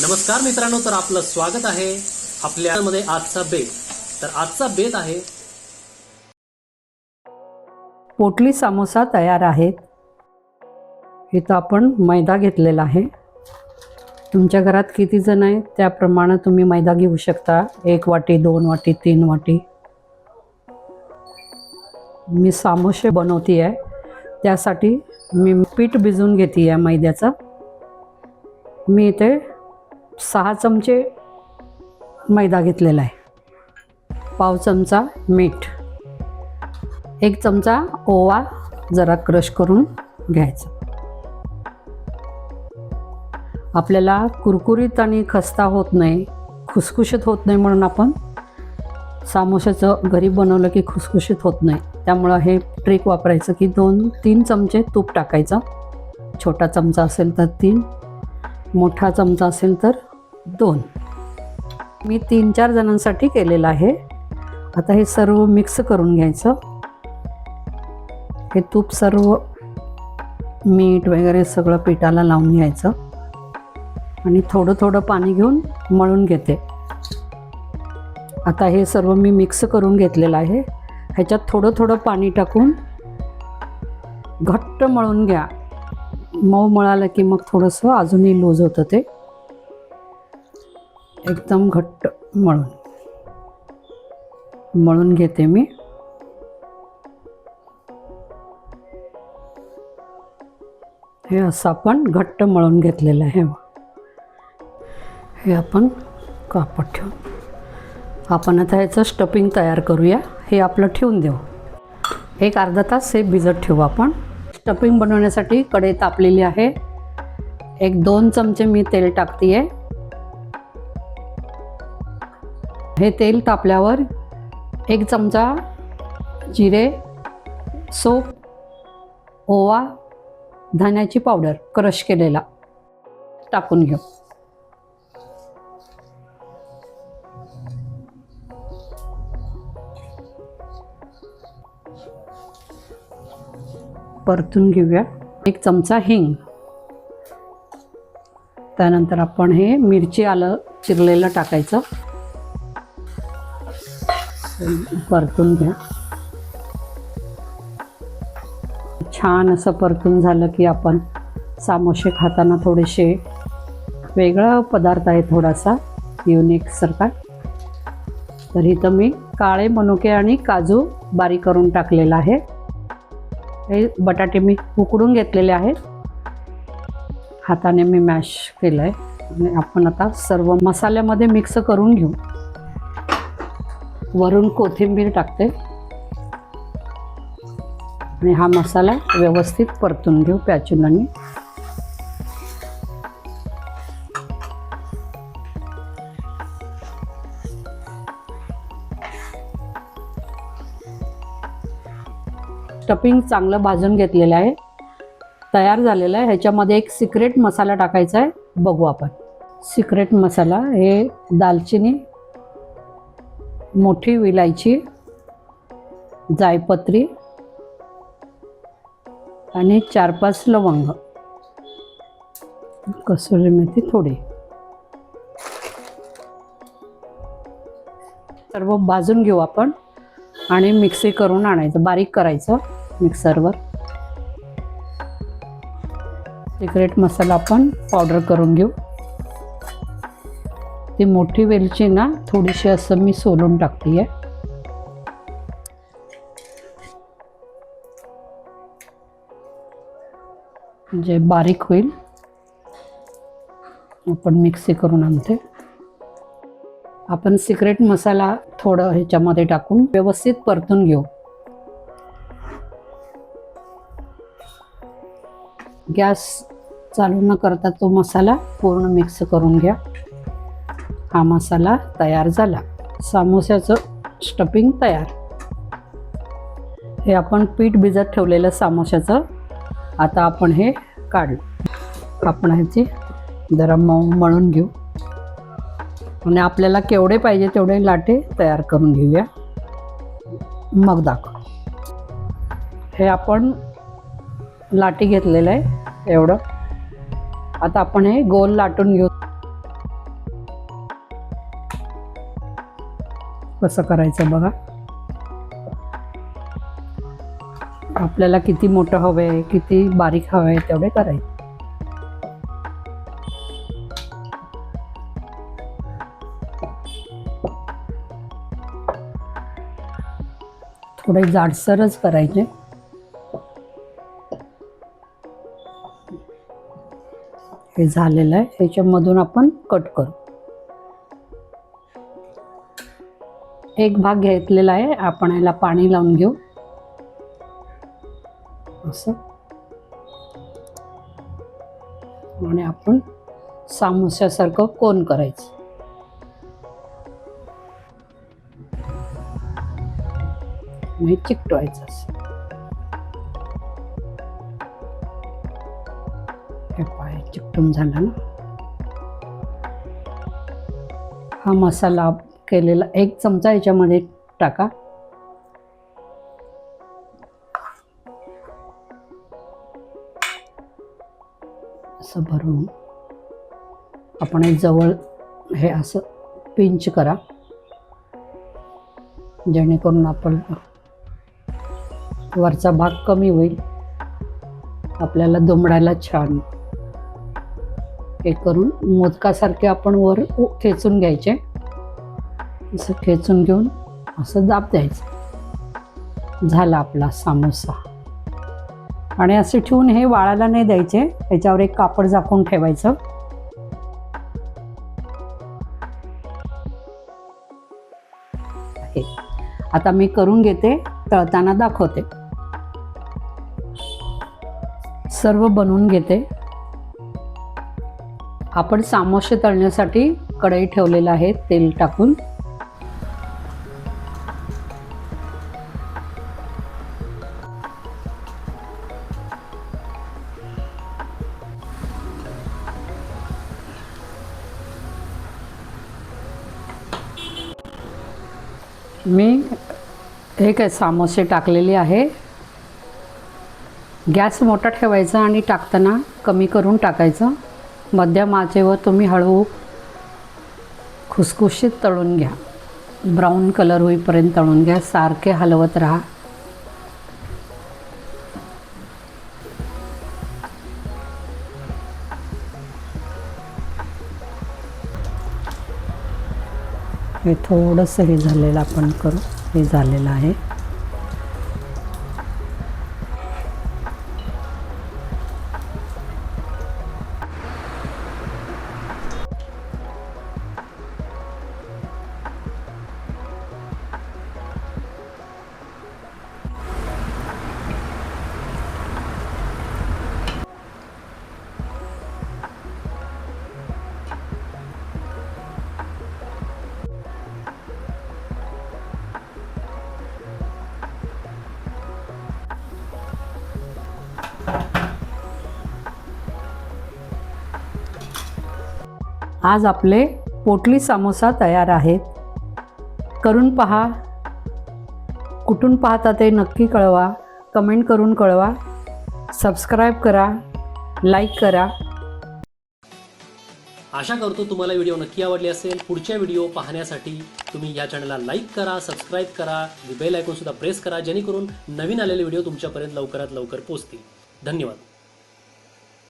नमस्कार मित्रांनो, तर आपलं स्वागत आहे आपल्यामध्ये आजचा बेत. तर आजचा बेत आहे पोटली समोसा तयार आहेत. इथं आपण मैदा घेतलेला आहे. तुमच्या घरात किती जण आहेत त्याप्रमाणे तुम्ही मैदा घेऊ शकता. 1 वाटी, 2 वाटी, 3 वाटी. मी समोसे बनवते आहे, त्यासाठी मी पीठ भिजवून घेते आहे मैद्याचं. मी इथे 6 चमचे मैदा घेतलेला आहे. पाव चमचा मीठ, 1 चमचा ओवा जरा क्रश करून घ्यायचा. आपल्याला कुरकुरीत आणि खस्ता होत नाही, खुसखुशीत होत नाही, म्हणून आपण समोसाचं घरी बनवलं की खुसखुशीत होत नाही. त्यामुळं हे ट्रिक वापरायचं की 2-3 चमचे तूप टाकायचं. छोटा चमचा असेल तर 3, मोठा चमचा असेल तर 2. मी 3-4 जणांसाठी केलेलं आहे. आता हे सर्व मिक्स करून घ्यायचं. हे तूप सर्व मीठ वगैरे सगळं पिठाला लावून घ्यायचं आणि थोडं थोडं पाणी घेऊन मळून घेते. आता हे सर्व मी मिक्स करून घेतलेलं आहे. ह्याच्यात थोडं थोडं पाणी टाकून घट्ट मळून घ्या. मऊ मळालं की मग थोडंसं अजूनही लूज होतं. ते एकदम घट्ट मळून घेते मी. हे असं आपण घट्ट मळून घेतलेलं आहे. हे आपण कापड ठेवून आपण आता ह्याचं स्टफिंग तयार करूया. हे आपलं ठेवून देऊ. एक अर्धा तास हे भिजत ठेवू आपण. स्टफिंग बनवण्यासाठी कढई तापलेली आहे. 1-2 चमचे मी तेल टाकते आहे. हे तेल तापल्यावर 1 चमचा जिरे, सोप, ओवा, धण्याची पावडर क्रश केलेला टाकून घेऊ. परतून घेऊया. 1 चमचा हिंग. त्यानंतर आपण हे मिरची आलं चिरलेलं टाकायचं. परतून घ्या. छान असं परतून झालं की आपण समोसे खाताना थोडेसे वेगळा पदार्थ आहे, थोडासा युनिक सारखा. तर इथं मी काळे मनुके आणि काजू बारीक करून टाकलेला आहे. हे बटाटे मी उकडून घेतलेले आहेत. हाताने मी मॅश केलं आहे. आणि आपण आता सर्व मसाल्यामध्ये मिक्स करून घेऊ. वरून कोथिंबीर टाकते आणि हा मसाला व्यवस्थित परतून घेऊ पॅचुलाने. स्टफिंग चांगलं भाजून घेतलेलं आहे, तयार झालेलं आहे. ह्याच्यामध्ये एक सिक्रेट मसाला टाकायचा आहे. बघू आपण. सिक्रेट मसाला हे दालचिनी, मोठी विलायची, जायपत्री आणि 4-5 लवंग, कसुरी मेथी थोडी. सर्व भाजून घेऊ आपण आणि मिक्सी करून आणायचं, बारीक करायचं मिक्सरवर. सिक्रेट मसाला आपण पावडर करून घेऊ. ती मोठी वेलची ना थोडीशी असं मी सोलून टाकते आहे. जे बारीक होईल आपण मिक्सी करून आणते. आपण सिक्रेट मसाला थोडं ह्याच्यामध्ये टाकून व्यवस्थित परतून घेऊ. गॅस चालू न करता तो मसाला पूर्ण मिक्स करून घ्या. हा मसाला तयार झाला. समोस्याचं स्टफिंग तयार. हे आपण पीठ भिजत ठेवलेलं समोस्याचं आता आपण हे काढलं. आपण ह्याचे जरा मळून घेऊ आणि आपल्याला केवढे पाहिजे तेवढे लाटे तयार करून घेऊया. मग दाखव. हे आपण लाटी घेतलेलं आहे एवढं. आता आपण हे गोल लाटून घेऊ. कसं करायचं बघा. आपल्याला किती मोठं हवं आहे, किती बारीक हवं आहे तेवढे करायचे. थोडे जाडसरच करायचे. हे झालेलं आहे. ह्याच्यामधून आपण कट करू. एक भाग घेतलेला आहे. आपण याला पाणी लावून घेऊ असं. आणि आपण सामोस्यासारखं कोन करायचं. आणि चिकटवायचं असं. हे पाय चिकटून झालं ना. हा मसाला केलेला 1 चमचा याच्यामध्ये टाका. असं भरून आपण एक जवळ हे असं पिंच करा, जेणेकरून आपण वरचा भाग कमी होईल. आपल्याला दुमडायला छान. हे करून मोदकासारखे आपण वर खेचून घ्यायचे. असं खेचून घेऊन असं दाब द्यायचं. झाला आपला सामोसा. आणि असे ठेवून हे वाळायला नाही द्यायचे. याच्यावर एक कापड झाकून ठेवायचं. आता मी करून घेते, तळताना दाखवते. सर्व बनवून घेते. आपण सामोसे तळण्यासाठी कढई ठेवलेला आहे तेल टाकून. मी हे काय सामोसे टाकलेले आहे. गॅस मोठा ठेवायचा आणि टाकताना कमी करून टाकायचं. मध्यम आचेवर तुम्ही हळू खुसखुशीत तळून घ्या. ब्राऊन कलर होईपर्यंत तळून घ्या. सारखे हलवत राहा. हे थोडंसं हे झालेलं आपण करू. हे झालेलं आहे. आज आपले पोटली समोसा तयार आहेत. करून पहा. कुठून पाहता ते नक्की कळवा. कमेंट करून कळवा. सबस्क्राईब करा, लाईक करा. आशा करतो तुम्हाला व्हिडिओ नक्की आवडली असेल. पुढच्या व्हिडिओ पाहण्यासाठी तुम्ही या चॅनलला लाईक करा, सबस्क्राईब करा, बेल आयकॉन सुद्धा प्रेस करा, जेणेकरून नवीन आलेले व्हिडिओ तुमच्यापर्यंत लवकरात लवकर पोहोचतील. धन्यवाद.